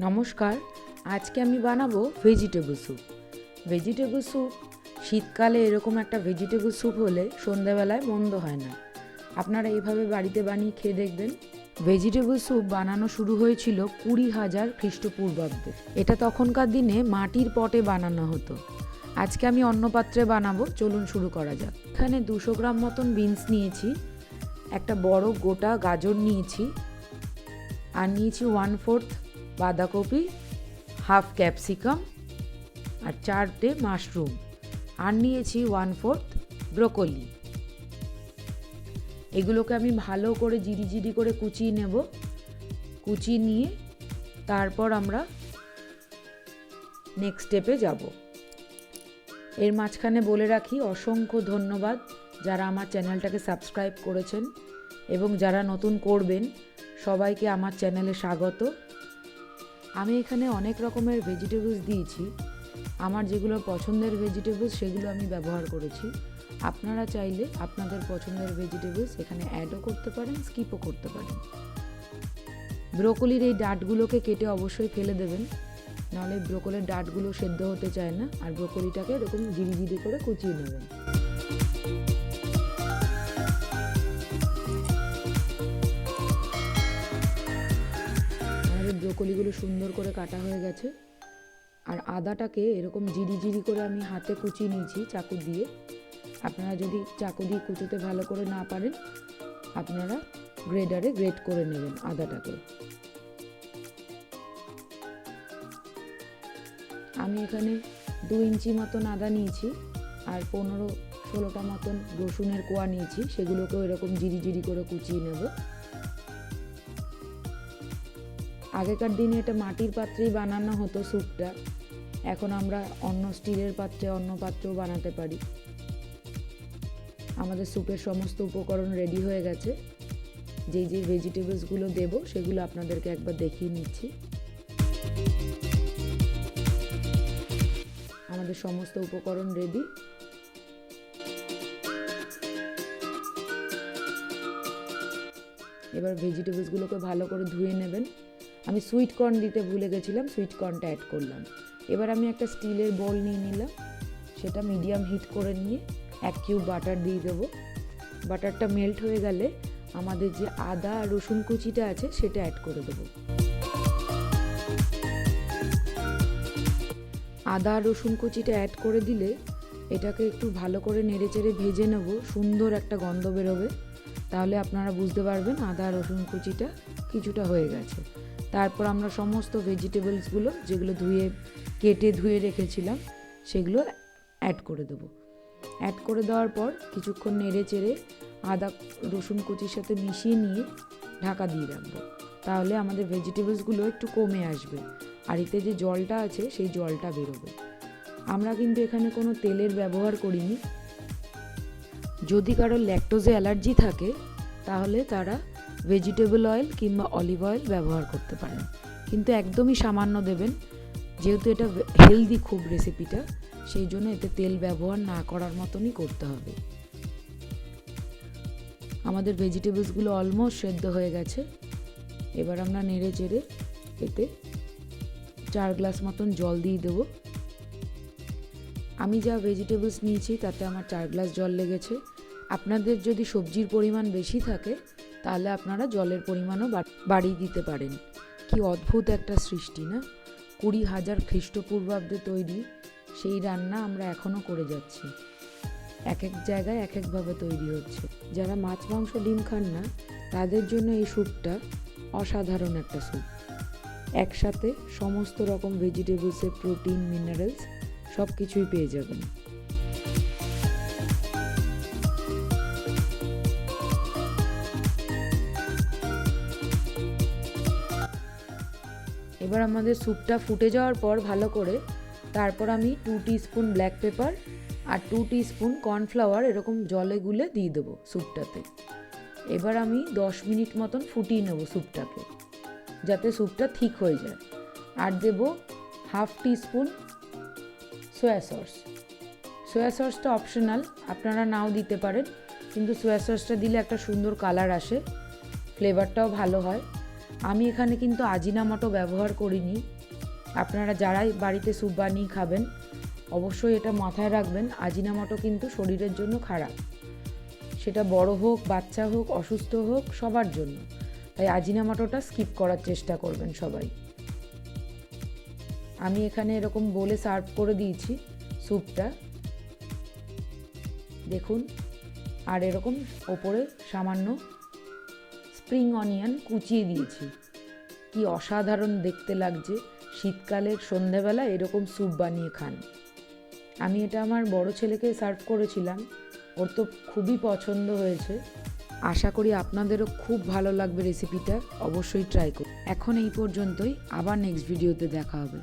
নমস্কার, আজকে আমি বানাবো ভেজিটেবল স্যুপ। ভেজিটেবল স্যুপ শীতকালে এরকম একটা ভেজিটেবল স্যুপ হলে সন্ধ্যাবেলায় মন্দ হয় না। আপনারা এইভাবে বাড়িতে বানিয়ে খেয়ে দেখবেন। ভেজিটেবল স্যুপ বানানো শুরু হয়েছিল 20,000 খ্রিস্টপূর্বাব্দে। এটা তখনকার দিনে মাটির পটে বানানো হতো। আজকে আমি অন্য পাত্রে বানাবো, চলুন শুরু করা যাক। এখানে 200 গ্রাম মতন বিনস নিয়েছি, একটা বড় গোটা গাজর নিয়েছি, আর নিয়েছি 1/4 বাঁধাকপি, হাফ ক্যাপসিকাম আর 4টে মাশরুম, আর নিয়েছি 1/4 ব্রোকলি। এগুলোকে আমি ভালো করে জিরি করে কুচিয়ে নেব। কুচিয়ে নিয়ে তারপর আমরা নেক্সট স্টেপে যাব। এর মাঝখানে বলে রাখি, অসংখ্য ধন্যবাদ যারা আমার চ্যানেলটাকে সাবস্ক্রাইব করেছেন এবং যারা নতুন করবেন সবাইকে আমার চ্যানেলে স্বাগত। আমি এখানে অনেক রকমের ভেজিটেবলস দিয়েছি। আমার যেগুলো পছন্দের ভেজিটেবলস সেগুলো আমি ব্যবহার করেছি। আপনারা চাইলে আপনাদের পছন্দের ভেজিটেবলস এখানে অ্যাডও করতে পারেন, স্কিপও করতে পারেন। ব্রোকলির এই ডাঁটগুলোকে কেটে অবশ্যই ফেলে দেবেন, নাহলে ব্রোকলির ডাঁটগুলো সেদ্ধ হতে চায় না। আর ব্রোকলিটাকে এরকম জিরি করে কুচিয়ে নেবেন। ব্রোকলিগুলো সুন্দর করে কাটা হয়ে গেছে। আর আদাটাকে এরকম জিরি করে আমি হাতে কুচিয়ে নিয়েছি চাকু দিয়ে। আপনারা যদি চাকু দিয়ে কুচোতে ভালো করে না পারেন, আপনারা গ্রেডারে গ্রেড করে নেবেন আদাটাকে। আমি এখানে 2 ইঞ্চি মতন আদা নিয়েছি, আর 15-16টা মতন রসুনের কোয়া নিয়েছি, সেগুলোকেও এরকম জিরি করে কুচিয়ে নেব। আগেকার দিনে এটা মাটির পাত্রেই বানানো হতো স্যুপটা। এখন আমরা অন্য স্টিলের পাত্রে, অন্য পাত্রেও বানাতে পারি। আমাদের স্যুপের সমস্ত উপকরণ রেডি হয়ে গেছে। যেই ভেজিটেবলসগুলো দেব সেগুলো আপনাদেরকে একবার দেখিয়ে নিচ্ছি। আমাদের সমস্ত উপকরণ রেডি। এবার ভেজিটেবলসগুলোকে ভালো করে ধুয়ে নেবেন। আমি সুইট কর্ন দিতে ভুলে গেছিলাম, সুইট কর্নটা অ্যাড করলাম। এবার আমি একটা স্টিলের বোল নিয়ে নিলাম, সেটা মিডিয়াম হিট করে নিয়ে 1 কিউব বাটার দিয়ে দেবো। বাটারটা মেল্ট হয়ে গেলে আমাদের যে আদা আর রসুন কুচিটা আছে সেটা অ্যাড করে দেবো। আদা আর রসুন কুচিটা অ্যাড করে দিলে এটাকে একটু ভালো করে নেড়েচেড়ে ভেজে নেব, সুন্দর একটা গন্ধ বেরোবে। তাহলে আপনারা বুঝতে পারবেন আদা আর রসুন কুচিটা কিছুটা হয়ে গেছে। তারপর আমরা সমস্ত ভেজিটেবলসগুলো যেগুলো কেটে ধুয়ে রেখেছিলাম সেগুলো অ্যাড করে দেবো। অ্যাড করে দেওয়ার পর কিছুক্ষণ নেড়ে চেড়ে আদা রসুন কুচির সাথে মিশিয়ে নিয়ে ঢাকা দিয়ে রাখবো। তাহলে আমাদের ভেজিটেবলসগুলো একটু কমে আসবে, আর এতে যে জলটা আছে সেই জলটা বেরোবে। আমরা কিন্তু এখানে কোনো তেলের ব্যবহার করিনি। যদি কারো ল্যাকটোজে অ্যালার্জি থাকে তাহলে তারা ভেজিটেবল অয়েল কিংবা অলিভ অয়েল ব্যবহার করতে পারেন, কিন্তু একদমই সামান্য দেবেন। যেহেতু এটা হেলদি খুব রেসিপিটা, সেই জন্য এতে তেল ব্যবহার না করার মতনই করতে হবে। আমাদের ভেজিটেবলসগুলো অলমোস্ট সেদ্ধ হয়ে গেছে। এবার আমরা নেড়ে চেড়ে এতে 4 গ্লাস মতন জল দিয়ে দেবো। আমি যা ভেজিটেবলস নিয়েছি তাতে আমার 4 গ্লাস জল লেগেছে। আপনাদের যদি সবজির পরিমাণ বেশি থাকে তাহলে আপনারা জলের পরিমাণও বাড়িয়ে দিতে পারেন। কি অদ্ভুত একটা সৃষ্টি না! 20,000 খ্রিস্টপূর্বাব্দে তৈরি সেই রান্না আমরা এখনও করে যাচ্ছি। এক এক জায়গায় এক একভাবে তৈরি হচ্ছে। যারা মাছ মাংস ডিম খান না তাদের জন্য এই স্যুপটা অসাধারণ একটা স্যুপ। একসাথে সমস্ত রকম ভেজিটেবলসের প্রোটিন, মিনারেলস সব কিছুই পেয়ে যাবেন। এবার আমাদের স্যুপটা ফুটে যাওয়ার পর ভালো করে, তারপর আমি 2 টিস্পুন ব্ল্যাক পেপার আর 2 টিস্পুন কর্নফ্লাওয়ার এরকম জলে গুলে দিয়ে দেবো স্যুপটাতে। এবার আমি 10 মিনিট মতন ফুটিয়ে নেবো স্যুপটাকে, যাতে স্যুপটা ঠিক হয়ে যায়। আর দেবো 1/2 টিস্পুন সয়া সস। সয়া সসটা অপশনাল, আপনারা নাও দিতে পারেন, কিন্তু সয়া সসটা দিলে একটা সুন্দর কালার আসে, ফ্লেভারটাও ভালো হয়। আমি এখানে কিন্তু আজিনামোটো ব্যবহার করিনি। আপনারা যারাই বাড়িতে স্যুপ বানিয়ে খাবেন অবশ্যই এটা মাথায় রাখবেন, আজিনামোটো কিন্তু শরীরের জন্য খারাপ, সেটা বড় হোক বাচ্চা হোক অসুস্থ হোক সবার জন্য। তাই আজিনামোটোটা স্কিপ করার চেষ্টা করবেন সবাই। আমি এখানে এরকম বলে সার্ভ করে দিয়েছি স্যুপটা, দেখুন। আর এরকম ওপরে সামান্য স্প্রিং অনিয়ন কুচিয়ে দিয়েছি। কি অসাধারণ দেখতে লাগছে, শীতকালের সন্ধেবেলা এরকম স্যুপ বানিয়ে খান। আমি এটা আমার বড় ছেলেকে সার্ভ করেছিলাম, ওর তো খুবই পছন্দ হয়েছে। আশা করি আপনাদেরও খুব ভালো লাগবে রেসিপিটা, অবশ্যই ট্রাই করুন। এখন এই পর্যন্তই, আবার নেক্সট ভিডিওতে দেখা হবে।